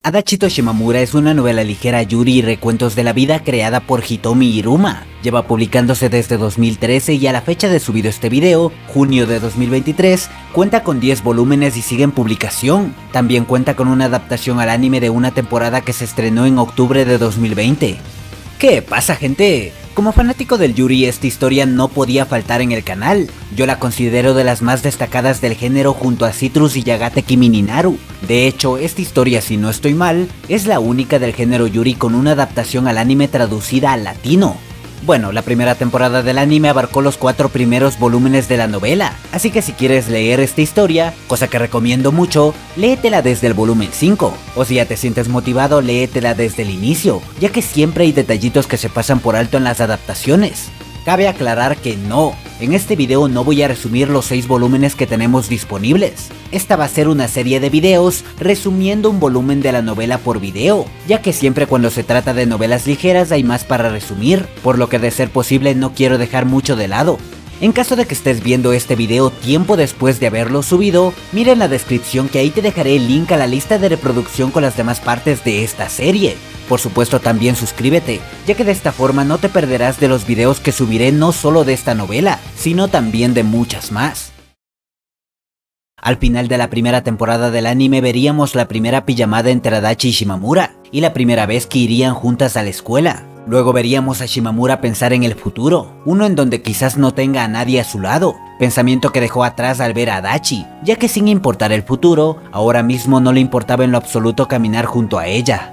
Adachi Shimamura es una novela ligera yuri y recuentos de la vida creada por Hitomi Iruma. Lleva publicándose desde 2013 y a la fecha de subido este video, junio de 2023, cuenta con 10 volúmenes y sigue en publicación. También cuenta con una adaptación al anime de una temporada que se estrenó en octubre de 2020. ¿Qué pasa, gente? Como fanático del yuri, esta historia no podía faltar en el canal. Yo la considero de las más destacadas del género junto a Citrus y Yagate Kimi ni Naru. De hecho, esta historia, si no estoy mal, es la única del género yuri con una adaptación al anime traducida al latino. Bueno, la primera temporada del anime abarcó los 4 primeros volúmenes de la novela, así que si quieres leer esta historia, cosa que recomiendo mucho, léetela desde el volumen 5, o si ya te sientes motivado, léetela desde el inicio, ya que siempre hay detallitos que se pasan por alto en las adaptaciones. Cabe aclarar que no, en este video no voy a resumir los 6 volúmenes que tenemos disponibles. Esta va a ser una serie de videos resumiendo un volumen de la novela por video, ya que siempre cuando se trata de novelas ligeras hay más para resumir, por lo que de ser posible no quiero dejar mucho de lado. En caso de que estés viendo este video tiempo después de haberlo subido, mira en la descripción que ahí te dejaré el link a la lista de reproducción con las demás partes de esta serie. Por supuesto también suscríbete, ya que de esta forma no te perderás de los videos que subiré no solo de esta novela, sino también de muchas más. Al final de la primera temporada del anime veríamos la primera pijamada entre Adachi y Shimamura, y la primera vez que irían juntas a la escuela. Luego veríamos a Shimamura pensar en el futuro, uno en donde quizás no tenga a nadie a su lado, pensamiento que dejó atrás al ver a Adachi, ya que sin importar el futuro, ahora mismo no le importaba en lo absoluto caminar junto a ella.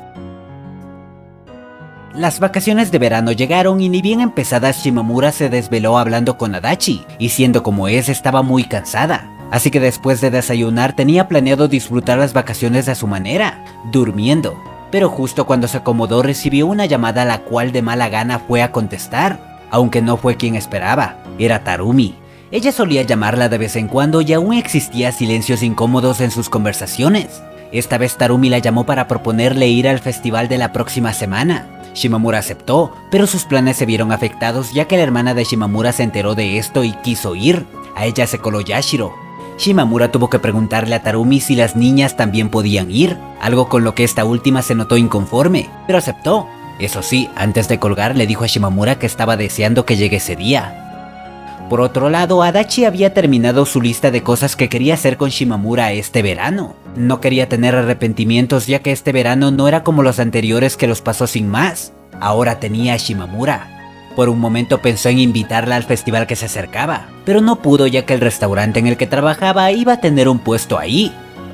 Las vacaciones de verano llegaron y ni bien empezadas Shimamura se desveló hablando con Adachi, y siendo como es estaba muy cansada. Así que después de desayunar tenía planeado disfrutar las vacaciones a su manera, durmiendo. Pero justo cuando se acomodó recibió una llamada a la cual de mala gana fue a contestar, aunque no fue quien esperaba, era Tarumi. Ella solía llamarla de vez en cuando y aún existía silencios incómodos en sus conversaciones. Esta vez Tarumi la llamó para proponerle ir al festival de la próxima semana. Shimamura aceptó, pero sus planes se vieron afectados ya que la hermana de Shimamura se enteró de esto y quiso ir. A ella se coló Yashiro. Shimamura tuvo que preguntarle a Tarumi si las niñas también podían ir, algo con lo que esta última se notó inconforme, pero aceptó. Eso sí, antes de colgar le dijo a Shimamura que estaba deseando que llegue ese día. Por otro lado, Adachi había terminado su lista de cosas que quería hacer con Shimamura este verano. No quería tener arrepentimientos ya que este verano no era como los anteriores que los pasó sin más. Ahora tenía a Shimamura. Por un momento pensó en invitarla al festival que se acercaba, pero no pudo ya que el restaurante en el que trabajaba iba a tener un puesto ahí.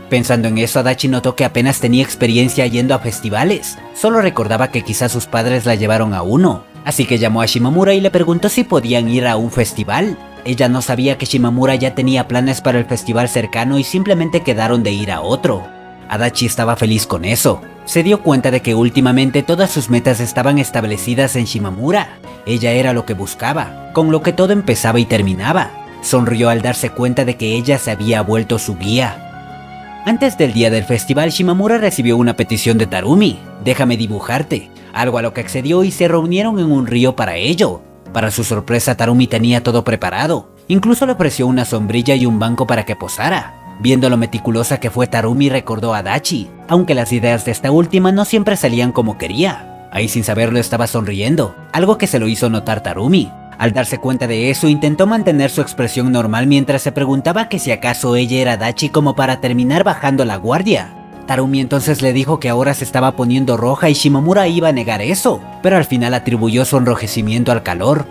Pensando en eso, Adachi notó que apenas tenía experiencia yendo a festivales, solo recordaba que quizás sus padres la llevaron a uno, así que llamó a Shimamura y le preguntó si podían ir a un festival. Ella no sabía que Shimamura ya tenía planes para el festival cercano y simplemente quedaron de ir a otro. Adachi estaba feliz con eso. Se dio cuenta de que últimamente todas sus metas estaban establecidas en Shimamura. Ella era lo que buscaba, con lo que todo empezaba y terminaba. Sonrió al darse cuenta de que ella se había vuelto su guía. Antes del día del festival, Shimamura recibió una petición de Tarumi: déjame dibujarte, algo a lo que accedió y se reunieron en un río para ello. Para su sorpresa, Tarumi tenía todo preparado, incluso le ofreció una sombrilla y un banco para que posara. Viendo lo meticulosa que fue Tarumi, recordó a Adachi, aunque las ideas de esta última no siempre salían como quería. Ahí sin saberlo estaba sonriendo, algo que se lo hizo notar Tarumi. Al darse cuenta de eso, intentó mantener su expresión normal mientras se preguntaba que si acaso ella era Adachi como para terminar bajando la guardia. Tarumi entonces le dijo que ahora se estaba poniendo roja y Shimamura iba a negar eso, pero al final atribuyó su enrojecimiento al calor.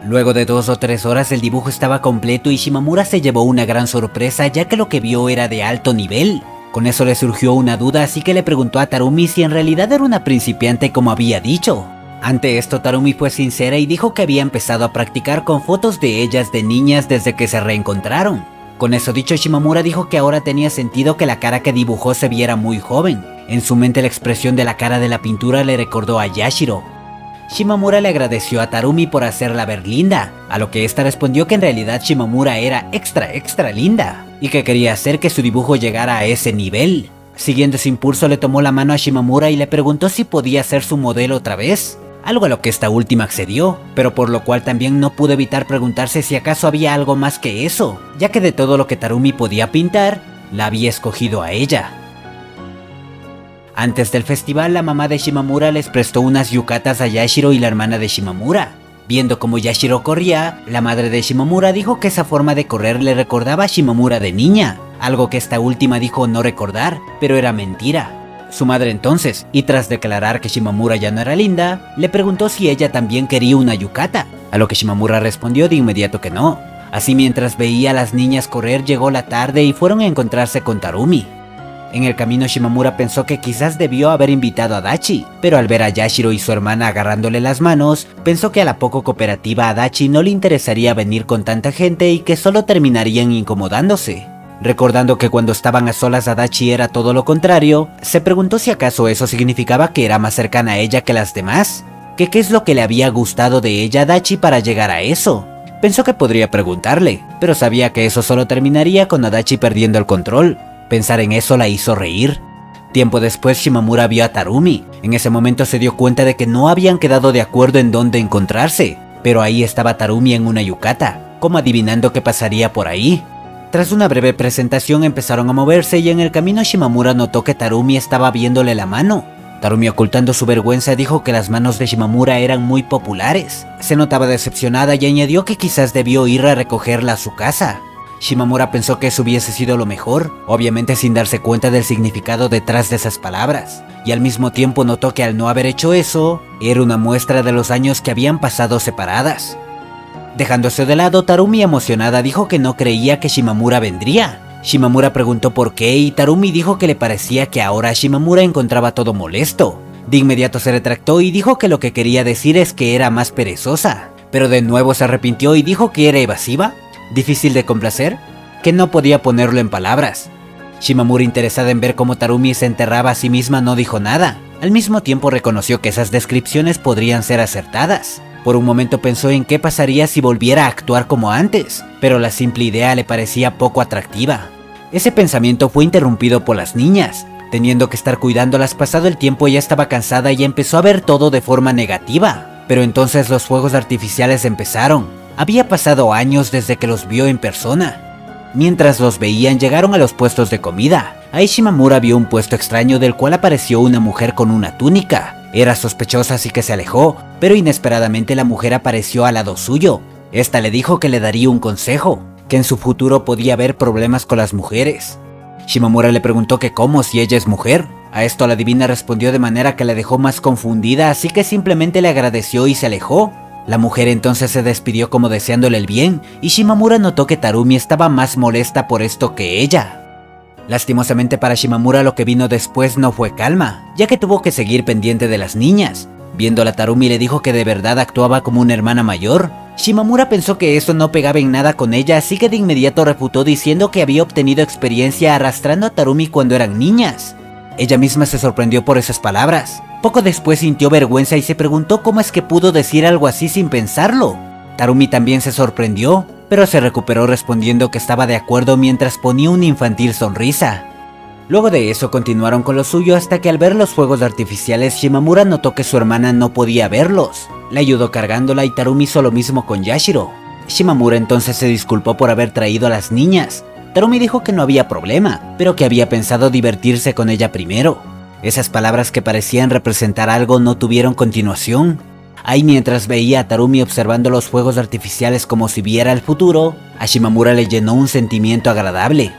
Luego de 2 o 3 horas el dibujo estaba completo y Shimamura se llevó una gran sorpresa ya que lo que vio era de alto nivel. Con eso le surgió una duda, así que le preguntó a Tarumi si en realidad era una principiante como había dicho. Ante esto Tarumi fue sincera y dijo que había empezado a practicar con fotos de ellas de niñas desde que se reencontraron. Con eso dicho, Shimamura dijo que ahora tenía sentido que la cara que dibujó se viera muy joven. En su mente la expresión de la cara de la pintura le recordó a Yashiro. Shimamura le agradeció a Tarumi por hacerla ver linda, a lo que esta respondió que en realidad Shimamura era extra linda, y que quería hacer que su dibujo llegara a ese nivel. Siguiendo ese impulso le tomó la mano a Shimamura y le preguntó si podía ser su modelo otra vez, algo a lo que esta última accedió, pero por lo cual también no pudo evitar preguntarse si acaso había algo más que eso, ya que de todo lo que Tarumi podía pintar, la había escogido a ella. Antes del festival, la mamá de Shimamura les prestó unas yukatas a Yashiro y la hermana de Shimamura. Viendo cómo Yashiro corría, la madre de Shimamura dijo que esa forma de correr le recordaba a Shimamura de niña, algo que esta última dijo no recordar, pero era mentira. Su madre entonces, y tras declarar que Shimamura ya no era linda, le preguntó si ella también quería una yukata, a lo que Shimamura respondió de inmediato que no. Así mientras veía a las niñas correr llegó la tarde y fueron a encontrarse con Tarumi. En el camino Shimamura pensó que quizás debió haber invitado a Adachi, pero al ver a Yashiro y su hermana agarrándole las manos, pensó que a la poco cooperativa Adachi no le interesaría venir con tanta gente y que solo terminarían incomodándose. Recordando que cuando estaban a solas Adachi era todo lo contrario, se preguntó si acaso eso significaba que era más cercana a ella que las demás, que qué es lo que le había gustado de ella a Adachi para llegar a eso. Pensó que podría preguntarle, pero sabía que eso solo terminaría con Adachi perdiendo el control. Pensar en eso la hizo reír. Tiempo después Shimamura vio a Tarumi. En ese momento se dio cuenta de que no habían quedado de acuerdo en dónde encontrarse, pero ahí estaba Tarumi en una yukata, como adivinando qué pasaría por ahí. Tras una breve presentación empezaron a moverse y en el camino Shimamura notó que Tarumi estaba viéndole la mano. Tarumi, ocultando su vergüenza, dijo que las manos de Shimamura eran muy populares. Se notaba decepcionada y añadió que quizás debió ir a recogerla a su casa. Shimamura pensó que eso hubiese sido lo mejor, obviamente sin darse cuenta del significado detrás de esas palabras, y al mismo tiempo notó que al no haber hecho eso, era una muestra de los años que habían pasado separadas. Dejándose de lado, Tarumi emocionada dijo que no creía que Shimamura vendría. Shimamura preguntó por qué y Tarumi dijo que le parecía que ahora Shimamura encontraba todo molesto. De inmediato se retractó y dijo que lo que quería decir es que era más perezosa, pero de nuevo se arrepintió y dijo que era evasiva, difícil de complacer, que no podía ponerlo en palabras. Shimamura, interesada en ver cómo Tarumi se enterraba a sí misma, no dijo nada. Al mismo tiempo reconoció que esas descripciones podrían ser acertadas. Por un momento pensó en qué pasaría si volviera a actuar como antes, pero la simple idea le parecía poco atractiva. Ese pensamiento fue interrumpido por las niñas. Teniendo que estar cuidándolas pasado el tiempo, ella estaba cansada y empezó a ver todo de forma negativa. Pero entonces los fuegos artificiales empezaron. Había pasado años desde que los vio en persona. Mientras los veían, llegaron a los puestos de comida. Ahí Shimamura vio un puesto extraño del cual apareció una mujer con una túnica. Era sospechosa, así que se alejó, pero inesperadamente la mujer apareció al lado suyo. Esta le dijo que le daría un consejo, que en su futuro podía haber problemas con las mujeres. Shimamura le preguntó que cómo si ella es mujer. A esto la divina respondió de manera que la dejó más confundida, así que simplemente le agradeció y se alejó. La mujer entonces se despidió como deseándole el bien, y Shimamura notó que Tarumi estaba más molesta por esto que ella. Lastimosamente para Shimamura lo que vino después no fue calma, ya que tuvo que seguir pendiente de las niñas. Viéndola, Tarumi le dijo que de verdad actuaba como una hermana mayor. Shimamura pensó que eso no pegaba en nada con ella, así que de inmediato refutó diciendo que había obtenido experiencia arrastrando a Tarumi cuando eran niñas. Ella misma se sorprendió por esas palabras. Poco después sintió vergüenza y se preguntó cómo es que pudo decir algo así sin pensarlo. Tarumi también se sorprendió, pero se recuperó respondiendo que estaba de acuerdo mientras ponía una infantil sonrisa. Luego de eso continuaron con lo suyo hasta que al ver los fuegos artificiales Shimamura notó que su hermana no podía verlos. Le ayudó cargándola y Tarumi hizo lo mismo con Yashiro. Shimamura entonces se disculpó por haber traído a las niñas. Tarumi dijo que no había problema, pero que había pensado divertirse con ella primero. Esas palabras que parecían representar algo no tuvieron continuación. Ahí mientras veía a Tarumi observando los fuegos artificiales como si viera el futuro, a Shimamura le llenó un sentimiento agradable.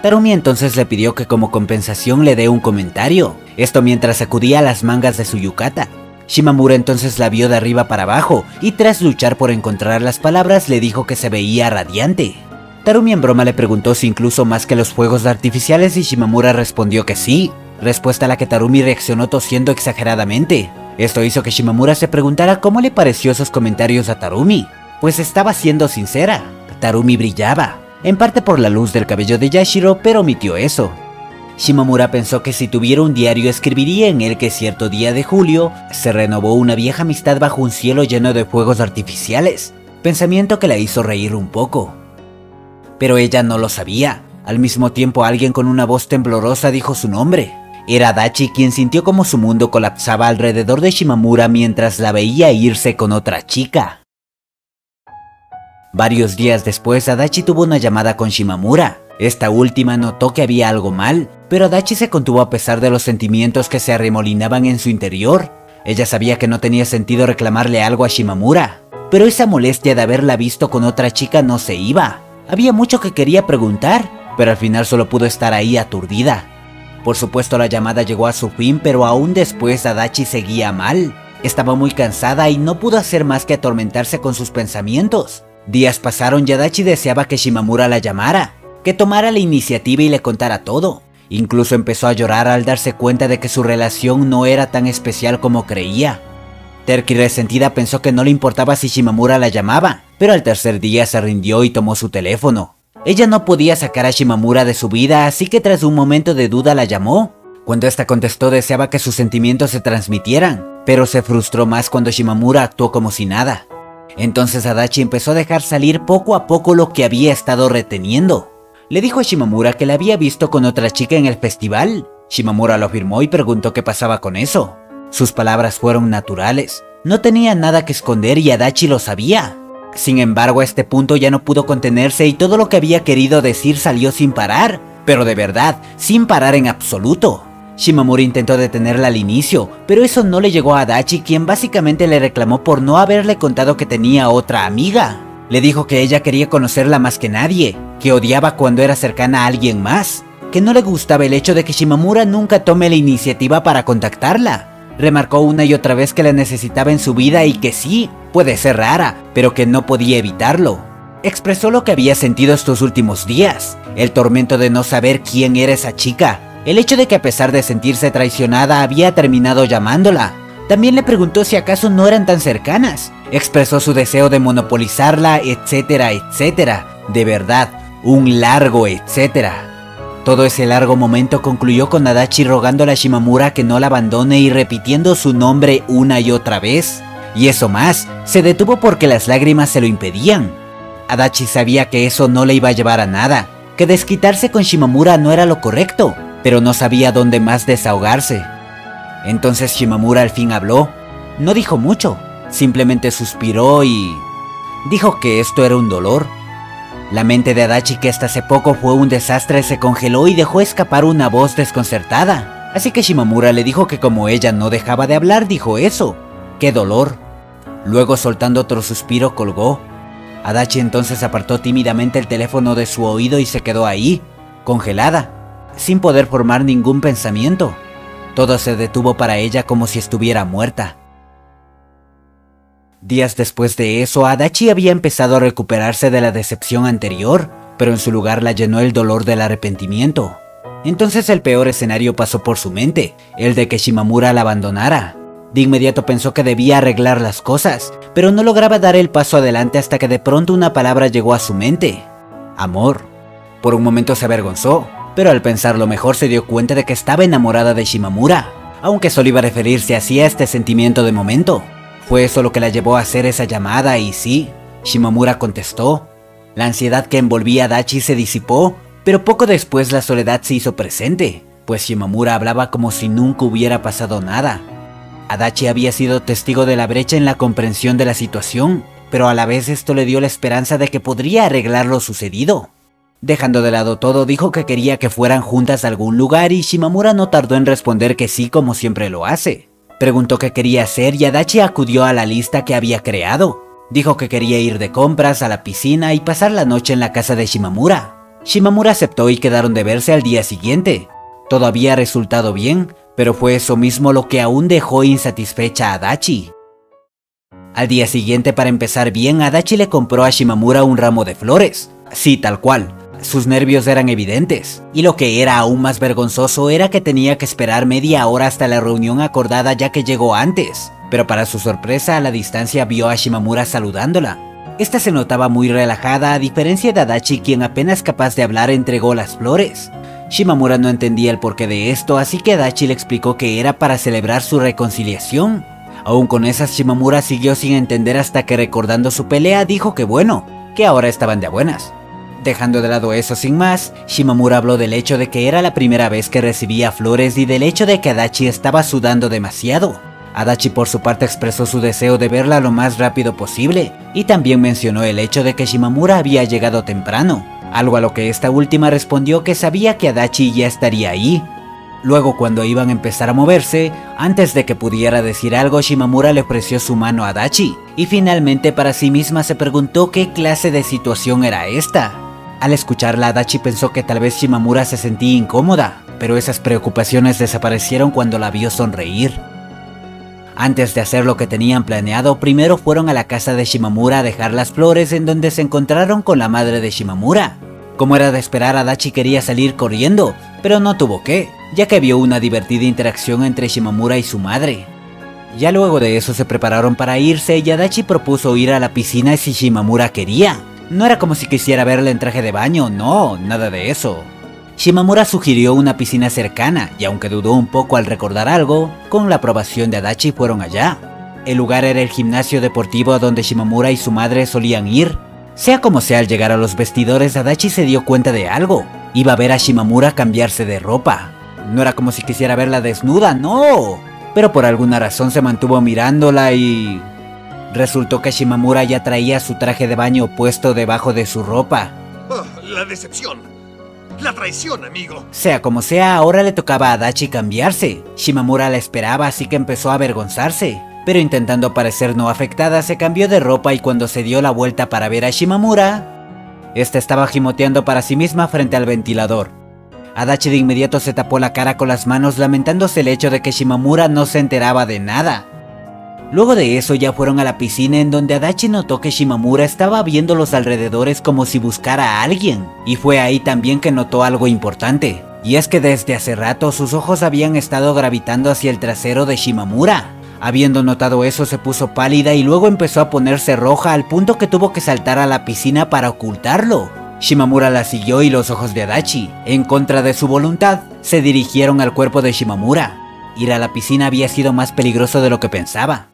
Tarumi entonces le pidió que como compensación le dé un comentario, esto mientras sacudía las mangas de su yukata. Shimamura entonces la vio de arriba para abajo y tras luchar por encontrar las palabras le dijo que se veía radiante. Tarumi en broma le preguntó si incluso más que los fuegos artificiales y Shimamura respondió que sí, respuesta a la que Tarumi reaccionó tosiendo exageradamente. Esto hizo que Shimamura se preguntara cómo le pareció esos comentarios a Tarumi, pues estaba siendo sincera. Tarumi brillaba, en parte por la luz del cabello de Yashiro, pero omitió eso. Shimamura pensó que si tuviera un diario escribiría en él que cierto día de julio se renovó una vieja amistad bajo un cielo lleno de fuegos artificiales, pensamiento que la hizo reír un poco. Pero ella no lo sabía. Al mismo tiempo alguien con una voz temblorosa dijo su nombre. Era Adachi, quien sintió como su mundo colapsaba alrededor de Shimamura mientras la veía irse con otra chica. Varios días después, Adachi tuvo una llamada con Shimamura. Esta última notó que había algo mal, pero Adachi se contuvo a pesar de los sentimientos que se arremolinaban en su interior. Ella sabía que no tenía sentido reclamarle algo a Shimamura, pero esa molestia de haberla visto con otra chica no se iba. Había mucho que quería preguntar, pero al final solo pudo estar ahí aturdida. Por supuesto la llamada llegó a su fin, pero aún después Adachi seguía mal. Estaba muy cansada y no pudo hacer más que atormentarse con sus pensamientos. Días pasaron y Adachi deseaba que Shimamura la llamara, que tomara la iniciativa y le contara todo. Incluso empezó a llorar al darse cuenta de que su relación no era tan especial como creía. Terca y resentida pensó que no le importaba si Shimamura la llamaba, pero al tercer día se rindió y tomó su teléfono. Ella no podía sacar a Shimamura de su vida, así que tras un momento de duda la llamó. Cuando esta contestó deseaba que sus sentimientos se transmitieran, pero se frustró más cuando Shimamura actuó como si nada. Entonces Adachi empezó a dejar salir poco a poco lo que había estado reteniendo. Le dijo a Shimamura que la había visto con otra chica en el festival. Shimamura lo afirmó y preguntó qué pasaba con eso. Sus palabras fueron naturales. No tenía nada que esconder y Adachi lo sabía. Sin embargo, a este punto ya no pudo contenerse y todo lo que había querido decir salió sin parar. Pero de verdad, sin parar en absoluto. Shimamura intentó detenerla al inicio, pero eso no le llegó a Adachi, quien básicamente le reclamó por no haberle contado que tenía otra amiga. Le dijo que ella quería conocerla más que nadie, que odiaba cuando era cercana a alguien más, que no le gustaba el hecho de que Shimamura nunca tome la iniciativa para contactarla. Remarcó una y otra vez que la necesitaba en su vida y que sí, puede ser rara, pero que no podía evitarlo. Expresó lo que había sentido estos últimos días, el tormento de no saber quién era esa chica, el hecho de que a pesar de sentirse traicionada había terminado llamándola. También le preguntó si acaso no eran tan cercanas. Expresó su deseo de monopolizarla, etcétera, etcétera. De verdad, un largo etcétera. Todo ese largo momento concluyó con Adachi rogándole a Shimamura que no la abandone y repitiendo su nombre una y otra vez. Y eso más, se detuvo porque las lágrimas se lo impedían. Adachi sabía que eso no le iba a llevar a nada, que desquitarse con Shimamura no era lo correcto, pero no sabía dónde más desahogarse. Entonces Shimamura al fin habló. No dijo mucho, simplemente suspiró y dijo que esto era un dolor. La mente de Adachi, que hasta hace poco fue un desastre, se congeló y dejó escapar una voz desconcertada. Así que Shimamura le dijo que como ella no dejaba de hablar, dijo eso. ¡Qué dolor! Luego, soltando otro suspiro, colgó. Adachi entonces apartó tímidamente el teléfono de su oído y se quedó ahí, congelada, sin poder formar ningún pensamiento. Todo se detuvo para ella como si estuviera muerta. Días después de eso, Adachi había empezado a recuperarse de la decepción anterior, pero en su lugar la llenó el dolor del arrepentimiento. Entonces el peor escenario pasó por su mente, el de que Shimamura la abandonara. De inmediato pensó que debía arreglar las cosas, pero no lograba dar el paso adelante hasta que de pronto una palabra llegó a su mente: amor. Por un momento se avergonzó, pero al pensarlo mejor se dio cuenta de que estaba enamorada de Shimamura, aunque solo iba a referirse así a este sentimiento de momento. Fue eso lo que la llevó a hacer esa llamada y sí, Shimamura contestó. La ansiedad que envolvía a Adachi se disipó, pero poco después la soledad se hizo presente, pues Shimamura hablaba como si nunca hubiera pasado nada. Adachi había sido testigo de la brecha en la comprensión de la situación, pero a la vez esto le dio la esperanza de que podría arreglar lo sucedido. Dejando de lado todo, dijo que quería que fueran juntas a algún lugar y Shimamura no tardó en responder que sí, como siempre lo hace. Preguntó qué quería hacer y Adachi acudió a la lista que había creado. Dijo que quería ir de compras, a la piscina y pasar la noche en la casa de Shimamura. Shimamura aceptó y quedaron de verse al día siguiente. Todo había resultado bien, pero fue eso mismo lo que aún dejó insatisfecha a Adachi. Al día siguiente, para empezar bien, Adachi le compró a Shimamura un ramo de flores. Sí, tal cual. Sus nervios eran evidentes, y lo que era aún más vergonzoso era que tenía que esperar media hora hasta la reunión acordada ya que llegó antes. Pero para su sorpresa, a la distancia vio a Shimamura saludándola. Esta se notaba muy relajada, a diferencia de Adachi, quien apenas capaz de hablar entregó las flores. Shimamura no entendía el porqué de esto, así que Adachi le explicó que era para celebrar su reconciliación. Aún con esas, Shimamura siguió sin entender hasta que, recordando su pelea, dijo que bueno, que ahora estaban de a buenas. Dejando de lado eso sin más, Shimamura habló del hecho de que era la primera vez que recibía flores y del hecho de que Adachi estaba sudando demasiado. Adachi por su parte expresó su deseo de verla lo más rápido posible, y también mencionó el hecho de que Shimamura había llegado temprano. algo a lo que esta última respondió que sabía que Adachi ya estaría ahí. Luego, cuando iban a empezar a moverse, antes de que pudiera decir algo, Shimamura le ofreció su mano a Adachi, y finalmente para sí misma se preguntó qué clase de situación era esta. Al escucharla, Adachi pensó que tal vez Shimamura se sentía incómoda, pero esas preocupaciones desaparecieron cuando la vio sonreír. Antes de hacer lo que tenían planeado, primero fueron a la casa de Shimamura a dejar las flores, en donde se encontraron con la madre de Shimamura. Como era de esperar, Adachi quería salir corriendo, pero no tuvo que, ya que vio una divertida interacción entre Shimamura y su madre. Ya luego de eso se prepararon para irse y Adachi propuso ir a la piscina si Shimamura quería. No era como si quisiera verla en traje de baño, no, nada de eso. Shimamura sugirió una piscina cercana y aunque dudó un poco al recordar algo, con la aprobación de Adachi fueron allá. El lugar era el gimnasio deportivo a donde Shimamura y su madre solían ir. Sea como sea, al llegar a los vestidores, Adachi se dio cuenta de algo. Iba a ver a Shimamura cambiarse de ropa. No era como si quisiera verla desnuda, no. Pero por alguna razón se mantuvo mirándola y... resultó que Shimamura ya traía su traje de baño puesto debajo de su ropa. Oh, la decepción. La traición, amigo. Sea como sea, ahora le tocaba a Adachi cambiarse. Shimamura la esperaba, así que empezó a avergonzarse. Pero intentando parecer no afectada, se cambió de ropa y cuando se dio la vuelta para ver a Shimamura, esta estaba gimoteando para sí misma frente al ventilador. Adachi de inmediato se tapó la cara con las manos, lamentándose el hecho de que Shimamura no se enteraba de nada. Luego de eso ya fueron a la piscina, en donde Adachi notó que Shimamura estaba viendo los alrededores como si buscara a alguien. Y fue ahí también que notó algo importante. Y es que desde hace rato sus ojos habían estado gravitando hacia el trasero de Shimamura. Habiendo notado eso, se puso pálida y luego empezó a ponerse roja al punto que tuvo que saltar a la piscina para ocultarlo. Shimamura la siguió y los ojos de Adachi, en contra de su voluntad, se dirigieron al cuerpo de Shimamura. Ir a la piscina había sido más peligroso de lo que pensaba.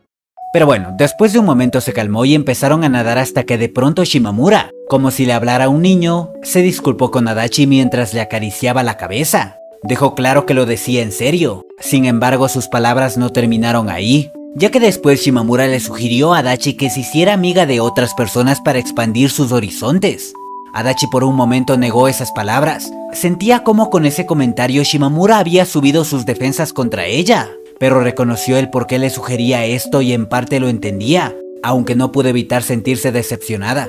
Pero bueno, después de un momento se calmó y empezaron a nadar hasta que de pronto Shimamura, como si le hablara a un niño, se disculpó con Adachi mientras le acariciaba la cabeza. Dejó claro que lo decía en serio. Sin embargo, sus palabras no terminaron ahí, ya que después Shimamura le sugirió a Adachi que se hiciera amiga de otras personas para expandir sus horizontes. Adachi por un momento negó esas palabras. Sentía como con ese comentario Shimamura había subido sus defensas contra ella, pero reconoció el por qué le sugería esto y en parte lo entendía, aunque no pudo evitar sentirse decepcionada.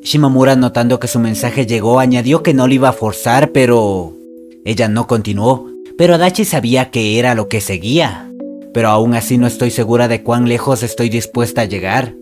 Shimamura, notando que su mensaje llegó, añadió que no le iba a forzar, pero... ella no continuó, pero Adachi sabía que era lo que seguía. Pero aún así no estoy segura de cuán lejos estoy dispuesta a llegar.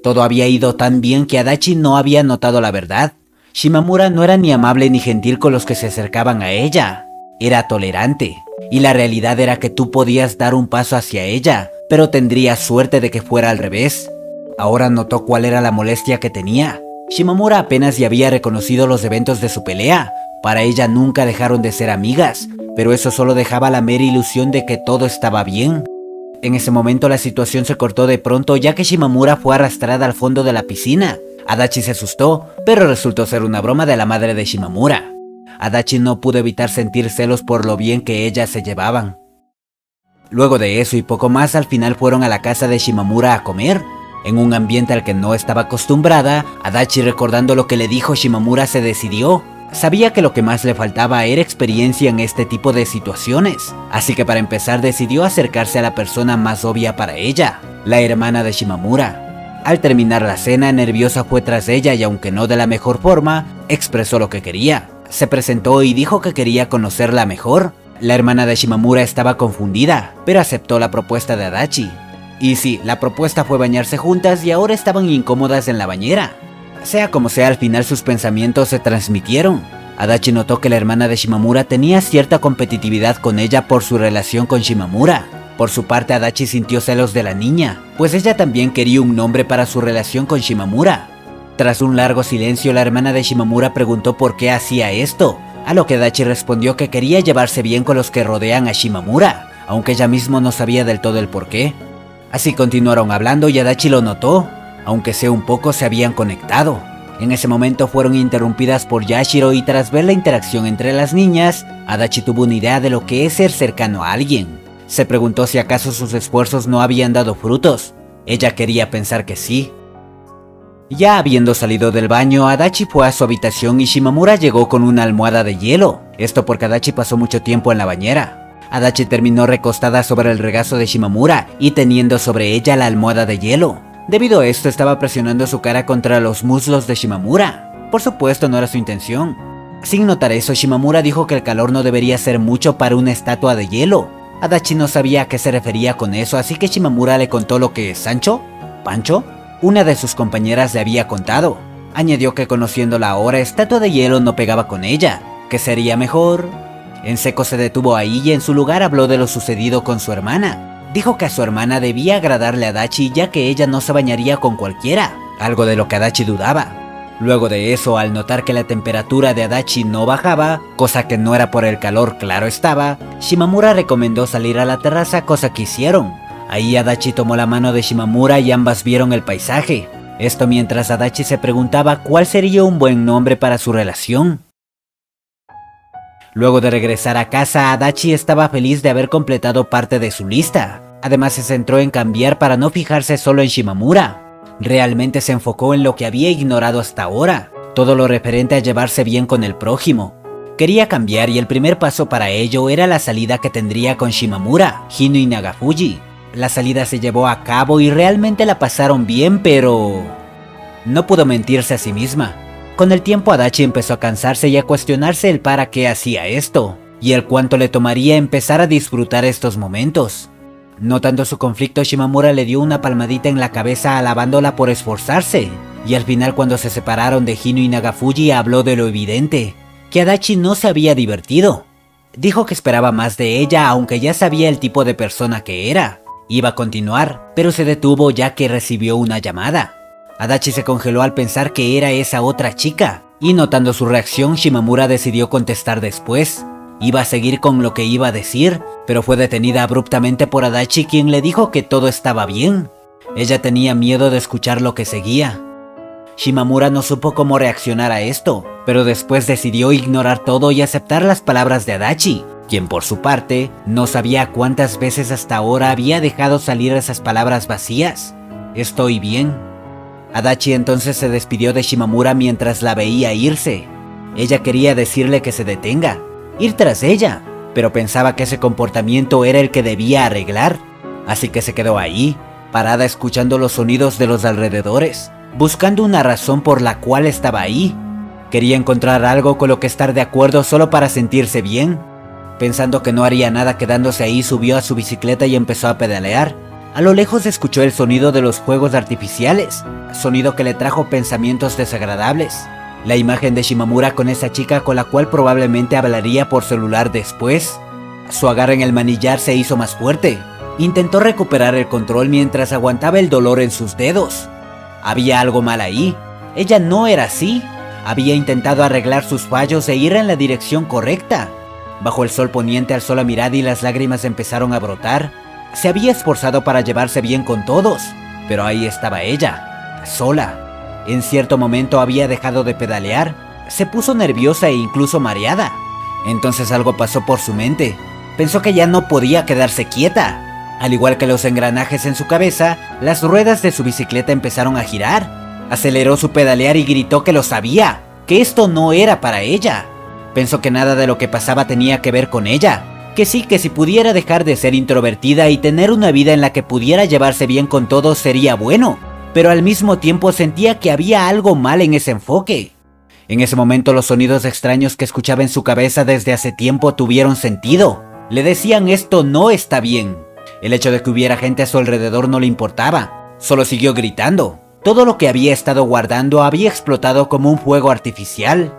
Todo había ido tan bien que Adachi no había notado la verdad. Shimamura no era ni amable ni gentil con los que se acercaban a ella. Era tolerante. Y la realidad era que tú podías dar un paso hacia ella, pero tendrías suerte de que fuera al revés. Ahora notó cuál era la molestia que tenía. Shimamura apenas ya había reconocido los eventos de su pelea. Para ella nunca dejaron de ser amigas, pero eso solo dejaba la mera ilusión de que todo estaba bien. En ese momento la situación se cortó de pronto, ya que Shimamura fue arrastrada al fondo de la piscina. Adachi se asustó, pero resultó ser una broma de la madre de Shimamura. Adachi no pudo evitar sentir celos por lo bien que ellas se llevaban. Luego de eso y poco más, al final fueron a la casa de Shimamura a comer. En un ambiente al que no estaba acostumbrada, Adachi, recordando lo que le dijo Shimamura, se decidió. Sabía que lo que más le faltaba era experiencia en este tipo de situaciones, así que para empezar decidió acercarse a la persona más obvia para ella, la hermana de Shimamura. Al terminar la cena, nerviosa fue tras ella y aunque no de la mejor forma, expresó lo que quería. Se presentó y dijo que quería conocerla mejor. La hermana de Shimamura estaba confundida, pero aceptó la propuesta de Adachi. Y sí, la propuesta fue bañarse juntas y ahora estaban incómodas en la bañera. Sea como sea, al final sus pensamientos se transmitieron. Adachi notó que la hermana de Shimamura tenía cierta competitividad con ella por su relación con Shimamura. Por su parte, Adachi sintió celos de la niña, pues ella también quería un nombre para su relación con Shimamura. Tras un largo silencio, la hermana de Shimamura preguntó por qué hacía esto, a lo que Adachi respondió que quería llevarse bien con los que rodean a Shimamura, aunque ella misma no sabía del todo el por qué. Así continuaron hablando y Adachi lo notó, aunque sea un poco se habían conectado. En ese momento fueron interrumpidas por Yashiro y tras ver la interacción entre las niñas, Adachi tuvo una idea de lo que es ser cercano a alguien. Se preguntó si acaso sus esfuerzos no habían dado frutos. Ella quería pensar que sí. Ya habiendo salido del baño, Adachi fue a su habitación y Shimamura llegó con una almohada de hielo. Esto porque Adachi pasó mucho tiempo en la bañera. Adachi terminó recostada sobre el regazo de Shimamura y teniendo sobre ella la almohada de hielo. Debido a esto estaba presionando su cara contra los muslos de Shimamura. Por supuesto no era su intención. Sin notar eso, Shimamura dijo que el calor no debería ser mucho para una estatua de hielo. Adachi no sabía a qué se refería con eso, así que Shimamura le contó lo que Pancho, una de sus compañeras le había contado. Añadió que conociéndola ahora, estatua de hielo no pegaba con ella, que sería mejor. En seco se detuvo ahí y en su lugar habló de lo sucedido con su hermana. Dijo que a su hermana debía agradarle a Adachi ya que ella no se bañaría con cualquiera, algo de lo que Adachi dudaba. Luego de eso, al notar que la temperatura de Adachi no bajaba, cosa que no era por el calor, claro estaba, Shimamura recomendó salir a la terraza, cosa que hicieron. Ahí Adachi tomó la mano de Shimamura y ambas vieron el paisaje. Esto mientras Adachi se preguntaba cuál sería un buen nombre para su relación. Luego de regresar a casa, Adachi estaba feliz de haber completado parte de su lista. Además se centró en cambiar para no fijarse solo en Shimamura. Realmente se enfocó en lo que había ignorado hasta ahora, todo lo referente a llevarse bien con el prójimo. Quería cambiar y el primer paso para ello era la salida que tendría con Shimamura, Hino y Nagafuji. La salida se llevó a cabo y realmente la pasaron bien, pero no pudo mentirse a sí misma. Con el tiempo Adachi empezó a cansarse y a cuestionarse el para qué hacía esto, y el cuánto le tomaría empezar a disfrutar estos momentos. Notando su conflicto, Shimamura le dio una palmadita en la cabeza alabándola por esforzarse, y al final cuando se separaron de Hino y Nagafuji habló de lo evidente, que Adachi no se había divertido. Dijo que esperaba más de ella aunque ya sabía el tipo de persona que era. Iba a continuar, pero se detuvo ya que recibió una llamada. Adachi se congeló al pensar que era esa otra chica, y notando su reacción, Shimamura decidió contestar después. Iba a seguir con lo que iba a decir, pero fue detenida abruptamente por Adachi, quien le dijo que todo estaba bien. Ella tenía miedo de escuchar lo que seguía. Shimamura no supo cómo reaccionar a esto, pero después decidió ignorar todo y aceptar las palabras de Adachi, quien por su parte no sabía cuántas veces hasta ahora había dejado salir esas palabras vacías. Estoy bien. Adachi entonces se despidió de Shimamura mientras la veía irse. Ella quería decirle que se detenga, ir tras ella, pero pensaba que ese comportamiento era el que debía arreglar, así que se quedó ahí, parada escuchando los sonidos de los alrededores, buscando una razón por la cual estaba ahí. Quería encontrar algo con lo que estar de acuerdo solo para sentirse bien. Pensando que no haría nada quedándose ahí, subió a su bicicleta y empezó a pedalear. A lo lejos escuchó el sonido de los fuegos artificiales, sonido que le trajo pensamientos desagradables. La imagen de Shimamura con esa chica con la cual probablemente hablaría por celular después. Su agarre en el manillar se hizo más fuerte. Intentó recuperar el control mientras aguantaba el dolor en sus dedos. Había algo mal ahí. Ella no era así. Había intentado arreglar sus fallos e ir en la dirección correcta. Bajo el sol poniente alzó la mirada y las lágrimas empezaron a brotar. Se había esforzado para llevarse bien con todos, pero ahí estaba ella, sola. En cierto momento había dejado de pedalear, se puso nerviosa e incluso mareada. Entonces algo pasó por su mente. Pensó que ya no podía quedarse quieta. Al igual que los engranajes en su cabeza, las ruedas de su bicicleta empezaron a girar. Aceleró su pedalear y gritó que lo sabía, que esto no era para ella. Pensó que nada de lo que pasaba tenía que ver con ella. Que sí, que si pudiera dejar de ser introvertida y tener una vida en la que pudiera llevarse bien con todos sería bueno, pero al mismo tiempo sentía que había algo mal en ese enfoque. En ese momento los sonidos extraños que escuchaba en su cabeza desde hace tiempo tuvieron sentido. Le decían esto no está bien. El hecho de que hubiera gente a su alrededor no le importaba, solo siguió gritando. Todo lo que había estado guardando había explotado como un fuego artificial.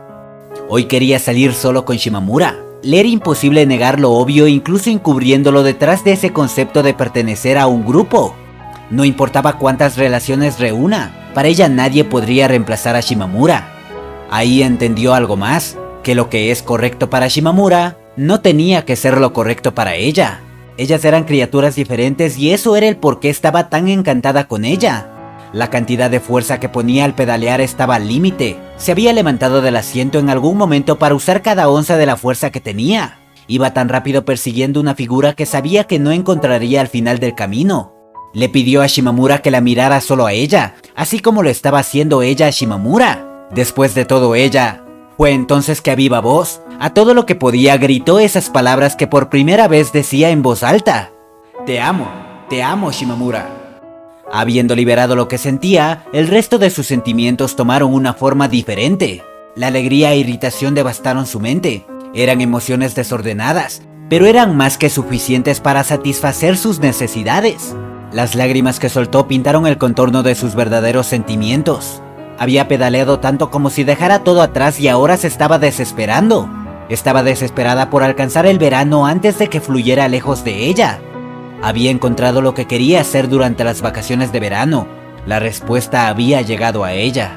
Hoy quería salir solo con Shimamura. Le era imposible negar lo obvio, incluso encubriéndolo detrás de ese concepto de pertenecer a un grupo. No importaba cuántas relaciones reúna, para ella nadie podría reemplazar a Shimamura. Ahí entendió algo más, que lo que es correcto para Shimamura no tenía que ser lo correcto para ella. Ellas eran criaturas diferentes y eso era el por qué estaba tan encantada con ella. La cantidad de fuerza que ponía al pedalear estaba al límite. Se había levantado del asiento en algún momento para usar cada onza de la fuerza que tenía. Iba tan rápido persiguiendo una figura que sabía que no encontraría al final del camino. Le pidió a Shimamura que la mirara solo a ella, así como lo estaba haciendo ella a Shimamura. Después de todo ella, fue entonces que a viva voz, a todo lo que podía, gritó esas palabras que por primera vez decía en voz alta. Te amo, Shimamura. Habiendo liberado lo que sentía, el resto de sus sentimientos tomaron una forma diferente. La alegría e irritación devastaron su mente. Eran emociones desordenadas, pero eran más que suficientes para satisfacer sus necesidades. Las lágrimas que soltó pintaron el contorno de sus verdaderos sentimientos. Había pedaleado tanto como si dejara todo atrás y ahora se estaba desesperando. Estaba desesperada por alcanzar el verano antes de que fluyera lejos de ella. Había encontrado lo que quería hacer durante las vacaciones de verano. La respuesta había llegado a ella.